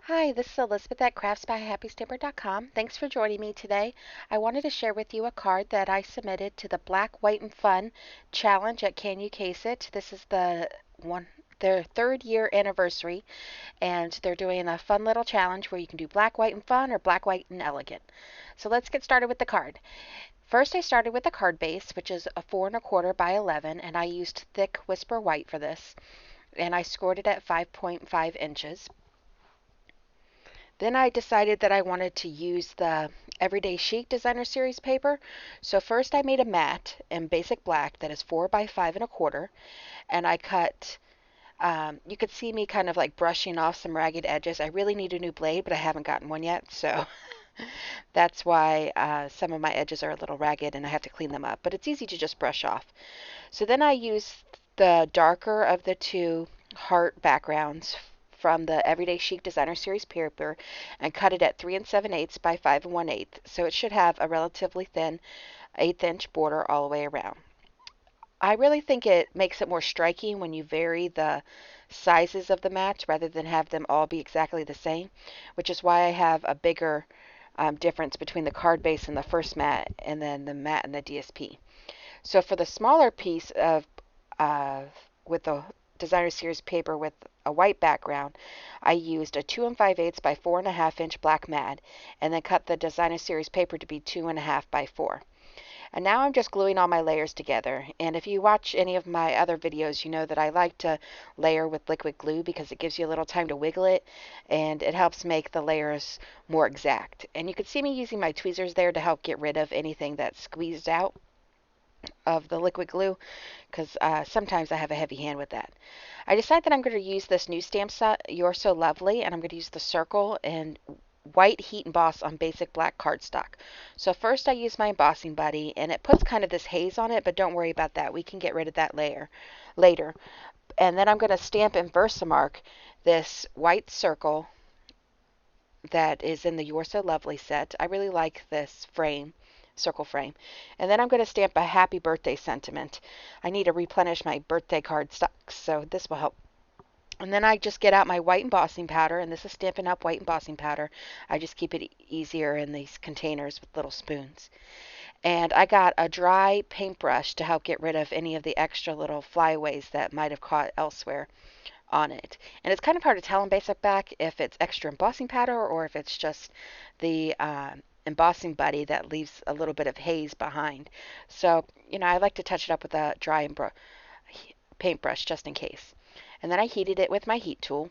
Hi, this is Elizabeth at craftsbyhappystamper.com. Thanks for joining me today. I wanted to share with you a card that I submitted to the Black, White, and Fun challenge at Can You Case It? This is their third year anniversary, and they're doing a fun little challenge where you can do black, white, and fun or black, white, and elegant. So let's get started with the card. First, I started with the card base, which is a 4 1/4 by 11, and I used thick Whisper White for this, and I scored it at 5.5 inches. Then I decided that I wanted to use the Everyday Chic Designer Series paper. So first I made a mat in basic black that is 4 by 5 1/4, and I cut. You could see me kind of like brushing off some ragged edges. I really need a new blade, but I haven't gotten one yet, so that's why some of my edges are a little ragged and I have to clean them up. But it's easy to just brush off. So then I used the darker of the two heart backgrounds from the Everyday Chic Designer Series paper and cut it at 3 7/8 by 5 1/8. So it should have a relatively thin 1/8 inch border all the way around. I really think it makes it more striking when you vary the sizes of the mats rather than have them all be exactly the same, which is why I have a bigger difference between the card base and the first mat and then the mat and the DSP. So for the smaller piece of with the designer series paper with a white background, I used a 2 5/8 by 4.5 inch black mat and then cut the designer series paper to be 2.5 by 4. And now I'm just gluing all my layers together. And if you watch any of my other videos, you know that I like to layer with liquid glue because it gives you a little time to wiggle it and it helps make the layers more exact. And you can see me using my tweezers there to help get rid of anything that's squeezed out of the liquid glue because sometimes I have a heavy hand with that. I decided that I'm going to use this new stamp set, You're So Lovely, and I'm going to use the circle and white heat emboss on basic black cardstock. So first I use my embossing buddy and it puts kind of this haze on it, but don't worry about that. We can get rid of that layer later. And then I'm going to stamp in Versamark this white circle that is in the You're So Lovely set. I really like this frame, circle frame. And then I'm going to stamp a happy birthday sentiment. I need to replenish my birthday card stock, so this will help. And then I just get out my white embossing powder, and this is Stampin' Up! White embossing powder. I just keep it easier in these containers with little spoons. And I got a dry paintbrush to help get rid of any of the extra little flyaways that might have caught elsewhere on it. And it's kind of hard to tell in Basic Black if it's extra embossing powder or if it's just the embossing buddy that leaves a little bit of haze behind. So, I like to touch it up with a dry paintbrush just in case. And then I heated it with my heat tool.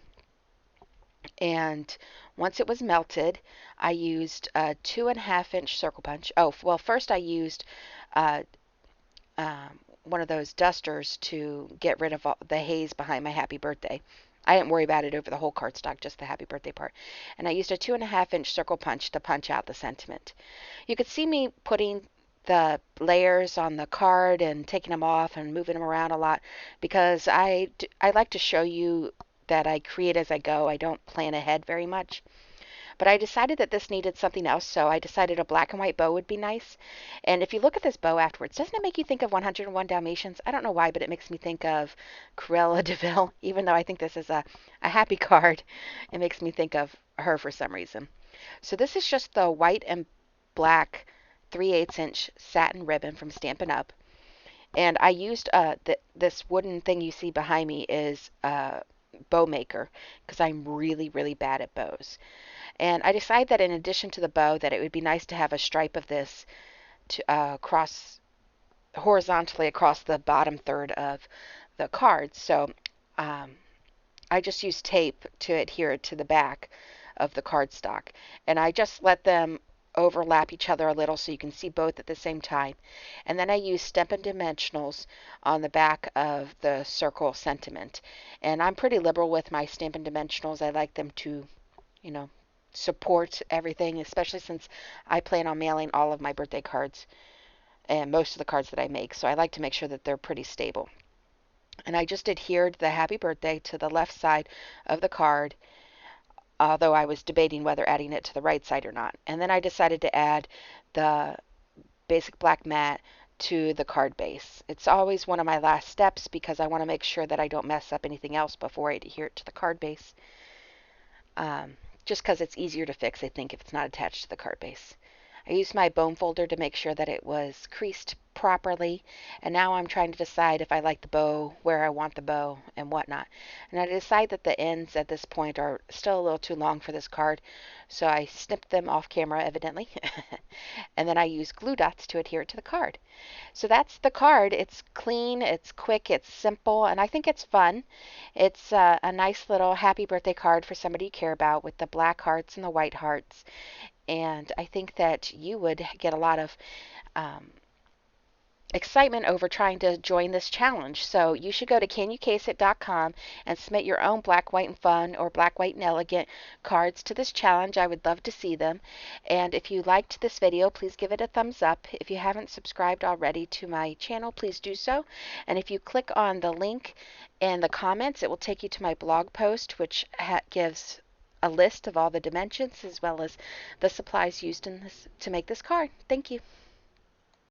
And once it was melted, I used a 2.5 inch circle punch. Oh, well, first I used uh, one of those dusters to get rid of all the haze behind my happy birthday. I didn't worry about it over the whole cardstock, just the happy birthday part. And I used a 2.5 inch circle punch to punch out the sentiment. You could see me putting the layers on the card and taking them off and moving them around a lot because I like to show you that I create as I go. I don't plan ahead very much. But I decided that this needed something else, so I decided a black and white bow would be nice. And if you look at this bow afterwards, doesn't it make you think of 101 Dalmatians? I don't know why, but it makes me think of Cruella de Vil, even though I think this is a happy card. It makes me think of her for some reason. So this is just the white and black 3/8 inch satin ribbon from Stampin' Up. And I used this wooden thing you see behind me is a bow maker because I'm really, really bad at bows. And I decided that in addition to the bow, that it would be nice to have a stripe of this to cross horizontally across the bottom third of the card. So um, I just used tape to adhere it to the back of the cardstock, and I just let them overlap each other a little so you can see both at the same time. And then I used Stampin' Dimensionals on the back of the circle sentiment. And I'm pretty liberal with my Stampin' Dimensionals. I like them to, you know, support everything, especially since I plan on mailing all of my birthday cards and most of the cards that I make. So I like to make sure that they're pretty stable. And I just adhered the happy birthday to the left side of the card, although I was debating whether adding it to the right side or not. And then I decided to add the basic black mat to the card base. It's always one of my last steps because I want to make sure that I don't mess up anything else before I adhere it to the card base. Um, just because it's easier to fix, I think, if it's not attached to the card base. I used my bone folder to make sure that it was creased properly, and now I'm trying to decide if I like the bow, where I want the bow, and whatnot. And I decide that the ends at this point are still a little too long for this card, so I snipped them off camera, evidently, and then I use glue dots to adhere it to the card. So that's the card. It's clean, it's quick, it's simple, and I think it's fun. It's a nice little happy birthday card for somebody you care about with the black hearts and the white hearts. And I think that you would get a lot of um, excitement over trying to join this challenge. So you should go to canyoncaseit.com and submit your own black, white, and fun or black, white, and elegant cards to this challenge. I would love to see them. And if you liked this video, please give it a thumbs up. If you haven't subscribed already to my channel, please do so. And if you click on the link in the comments, it will take you to my blog post, which gives a list of all the dimensions as well as the supplies used in this to make this card. Thank you.